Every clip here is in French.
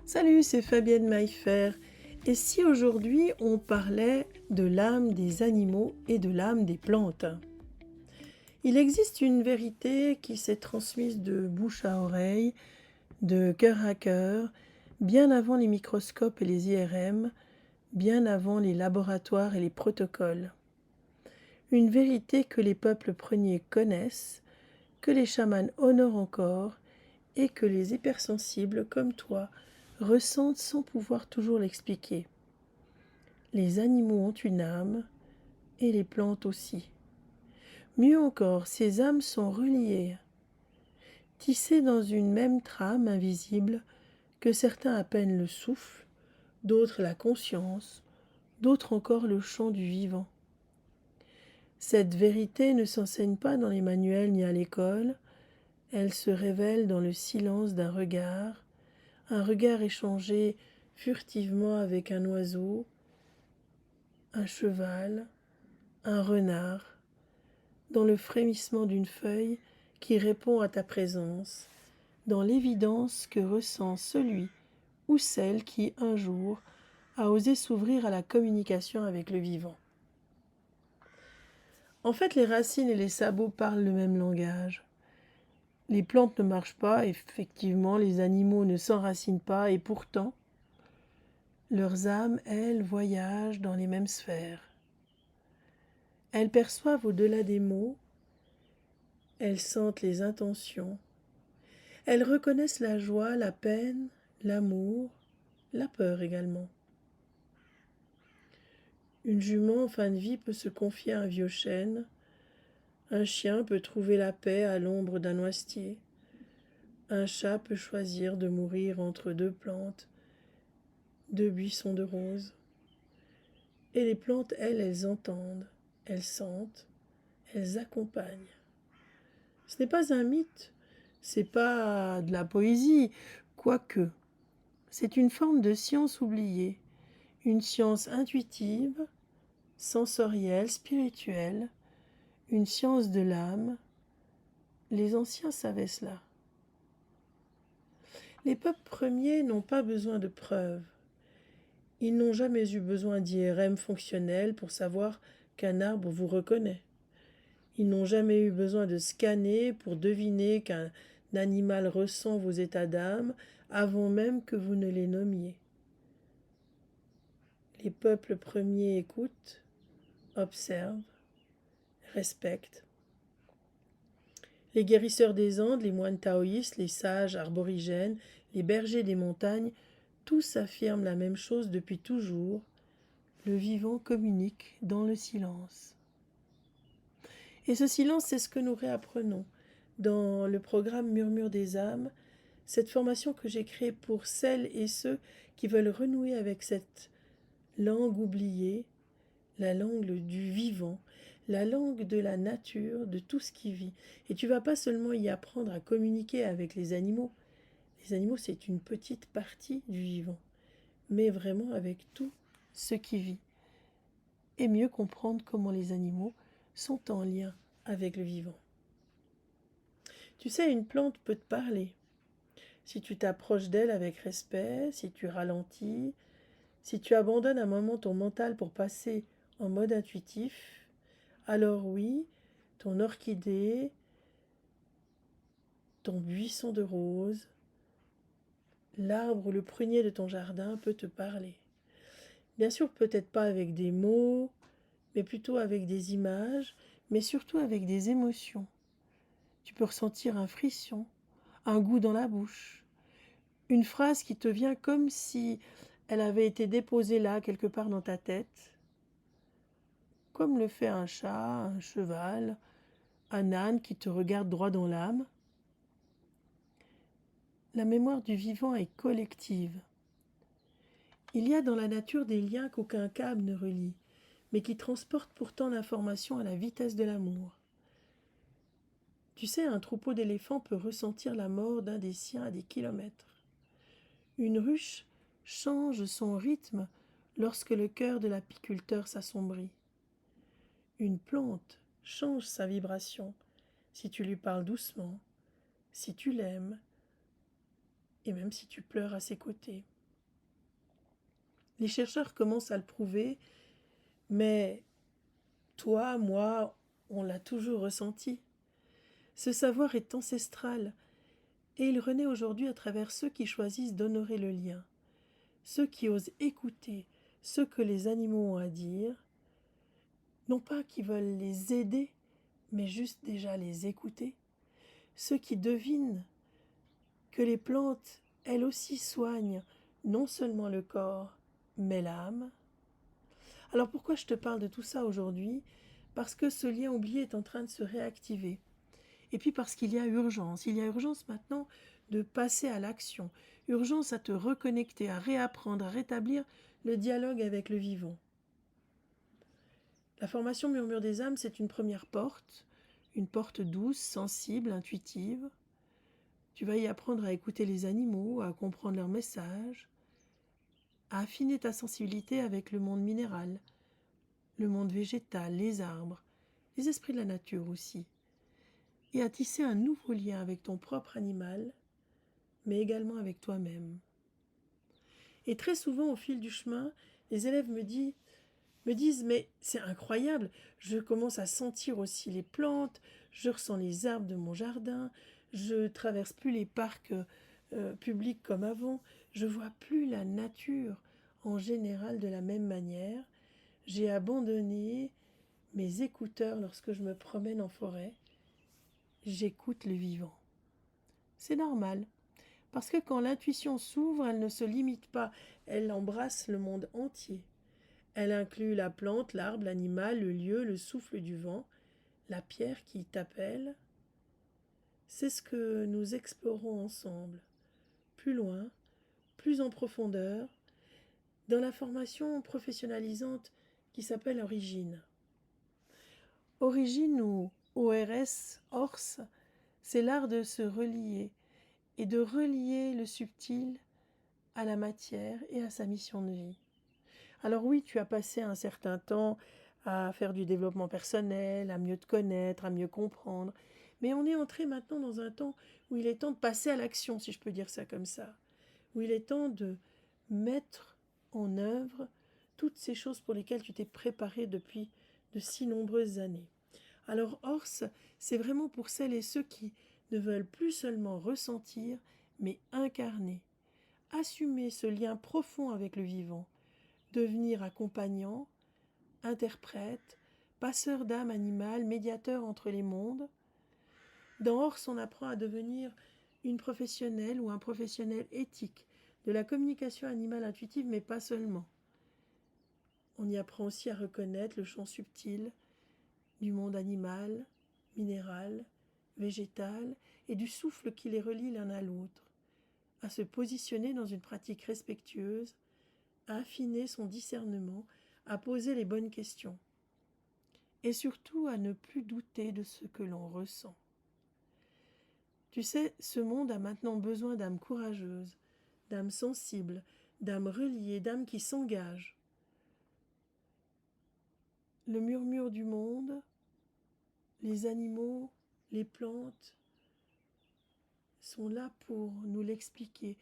Salut, c'est Fabienne Maillefer. Et si aujourd'hui on parlait de l'âme des animaux et de l'âme des plantes? Il existe une vérité qui s'est transmise de bouche à oreille, de cœur à cœur, bien avant les microscopes et les IRM, bien avant les laboratoires et les protocoles. Une vérité que les peuples premiers connaissent, que les chamans honorent encore et que les hypersensibles comme toi ressentent sans pouvoir toujours l'expliquer. Les animaux ont une âme et les plantes aussi. Mieux encore, ces âmes sont reliées, tissées dans une même trame invisible que certains appellent le souffle, d'autres la conscience, d'autres encore le chant du vivant. Cette vérité ne s'enseigne pas dans les manuels ni à l'école, elle se révèle dans le silence d'un un regard échangé furtivement avec un oiseau, un cheval, un renard, dans le frémissement d'une feuille qui répond à ta présence, dans l'évidence que ressent celui ou celle qui, un jour, a osé s'ouvrir à la communication avec le vivant. En fait, les racines et les sabots parlent le même langage. Les plantes ne marchent pas, effectivement, les animaux ne s'enracinent pas, et pourtant, leurs âmes, elles, voyagent dans les mêmes sphères. Elles perçoivent au-delà des mots, elles sentent les intentions, elles reconnaissent la joie, la peine, l'amour, la peur également. Une jument en fin de vie peut se confier à un vieux chêne, un chien peut trouver la paix à l'ombre d'un noisetier, un chat peut choisir de mourir entre deux plantes, deux buissons de roses. Et les plantes, elles, elles entendent, elles sentent, elles accompagnent. Ce n'est pas un mythe, c'est pas de la poésie, quoique. C'est une forme de science oubliée, une science intuitive, sensorielle, spirituelle, une science de l'âme. Les anciens savaient cela. Les peuples premiers n'ont pas besoin de preuves. Ils n'ont jamais eu besoin d'IRM fonctionnel pour savoir qu'un arbre vous reconnaît. Ils n'ont jamais eu besoin de scanner pour deviner qu'un animal ressent vos états d'âme avant même que vous ne les nommiez. Les peuples premiers écoutent, observent, respectent. Les guérisseurs des Andes, les moines taoïstes, les sages aborigènes, les bergers des montagnes, tous affirment la même chose depuis toujours. Le vivant communique dans le silence. Et ce silence, c'est ce que nous réapprenons dans le programme Murmure des âmes, cette formation que j'ai créée pour celles et ceux qui veulent renouer avec cette langue oubliée, la langue du vivant, la langue de la nature, de tout ce qui vit. Et tu vas pas seulement y apprendre à communiquer avec les animaux. Les animaux, c'est une petite partie du vivant, mais vraiment avec tout ce qui vit. Et mieux comprendre comment les animaux sont en lien avec le vivant. Tu sais, une plante peut te parler. Si tu t'approches d'elle avec respect, si tu ralentis, si tu abandonnes un moment ton mental pour passer en mode intuitif, alors oui, ton orchidée, ton buisson de roses, l'arbre ou le prunier de ton jardin peut te parler. Bien sûr, peut-être pas avec des mots, mais plutôt avec des images, mais surtout avec des émotions. Tu peux ressentir un frisson, un goût dans la bouche, une phrase qui te vient comme si elle avait été déposée là, quelque part dans ta tête, comme le fait un chat, un cheval, un âne qui te regarde droit dans l'âme. La mémoire du vivant est collective. Il y a dans la nature des liens qu'aucun câble ne relie, mais qui transportent pourtant l'information à la vitesse de l'amour. Tu sais, un troupeau d'éléphants peut ressentir la mort d'un des siens à des kilomètres. Une ruche change son rythme lorsque le cœur de l'apiculteur s'assombrit. Une plante change sa vibration si tu lui parles doucement, si tu l'aimes, et même si tu pleures à ses côtés. Les chercheurs commencent à le prouver, mais toi, moi, on l'a toujours ressenti. Ce savoir est ancestral et il renaît aujourd'hui à travers ceux qui choisissent d'honorer le lien, ceux qui osent écouter ce que les animaux ont à dire, non pas qui veulent les aider, mais juste déjà les écouter, ceux qui devinent que les plantes, elles aussi, soignent non seulement le corps, mais l'âme. Alors pourquoi je te parle de tout ça aujourd'hui? Parce que ce lien oublié est en train de se réactiver. Et puis parce qu'il y a urgence. Il y a urgence maintenant de passer à l'action. Urgence à te reconnecter, à réapprendre, à rétablir le dialogue avec le vivant. La formation Murmure des âmes, c'est une porte douce, sensible, intuitive. Tu vas y apprendre à écouter les animaux, à comprendre leurs messages, à affiner ta sensibilité avec le monde minéral, le monde végétal, les arbres, les esprits de la nature aussi, et à tisser un nouveau lien avec ton propre animal, mais également avec toi-même. Et très souvent, au fil du chemin, les élèves me disent « Mais c'est incroyable, je commence à sentir aussi les plantes, je ressens les arbres de mon jardin, je traverse plus les parcs publics comme avant, je vois plus la nature en général de la même manière. J'ai abandonné mes écouteurs lorsque je me promène en forêt. J'écoute le vivant. » C'est normal, parce que quand l'intuition s'ouvre, elle ne se limite pas, elle embrasse le monde entier. Elle inclut la plante, l'arbre, l'animal, le lieu, le souffle du vent, la pierre qui t'appelle. C'est ce que nous explorons ensemble, plus loin, plus en profondeur, dans la formation professionnalisante qui s'appelle Origine. Origine ou ORS, c'est l'art de se relier et de relier le subtil à la matière et à sa mission de vie. Alors oui, tu as passé un certain temps à faire du développement personnel, à mieux te connaître, à mieux comprendre, mais on est entré maintenant dans un temps où il est temps de passer à l'action, si je peux dire ça comme ça, où il est temps de mettre en œuvre toutes ces choses pour lesquelles tu t'es préparé depuis de si nombreuses années. Alors Ors, c'est vraiment pour celles et ceux qui ne veulent plus seulement ressentir, mais incarner, assumer ce lien profond avec le vivant, devenir accompagnant, interprète, passeur d'âme animale, médiateur entre les mondes. Dans Ors, on apprend à devenir une professionnelle ou un professionnel éthique de la communication animale intuitive, mais pas seulement. On y apprend aussi à reconnaître le champ subtil du monde animal, minéral, végétal et du souffle qui les relie l'un à l'autre, à se positionner dans une pratique respectueuse, à affiner son discernement, à poser les bonnes questions et surtout à ne plus douter de ce que l'on ressent. Tu sais, ce monde a maintenant besoin d'âmes courageuses, d'âmes sensibles, d'âmes reliées, d'âmes qui s'engagent. Le murmure du monde, les animaux, les plantes sont là pour nous l'expliquer.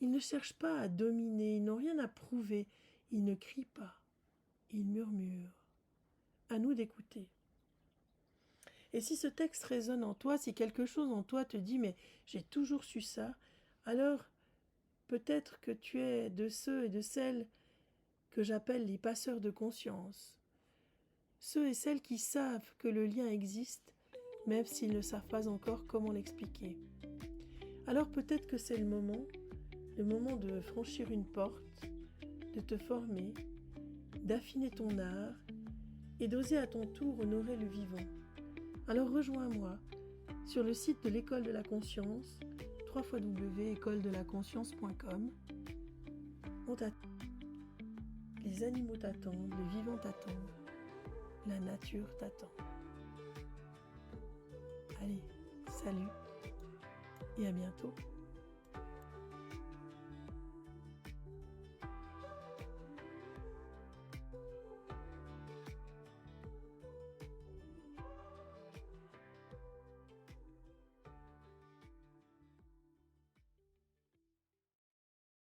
Ils ne cherchent pas à dominer, ils n'ont rien à prouver, ils ne crient pas, ils murmurent. À nous d'écouter. Et si ce texte résonne en toi, si quelque chose en toi te dit « mais j'ai toujours su ça », alors peut-être que tu es de ceux et de celles que j'appelle les passeurs de conscience. Ceux et celles qui savent que le lien existe, même s'ils ne savent pas encore comment l'expliquer. Alors peut-être que c'est le moment de franchir une porte, de te former, d'affiner ton art et d'oser à ton tour honorer le vivant. Alors rejoins-moi sur le site de l'École de la Conscience, www.écoledelaConscience.com. On t'attend. Les animaux t'attendent, le vivant t'attend, la nature t'attend. Allez, salut et à bientôt.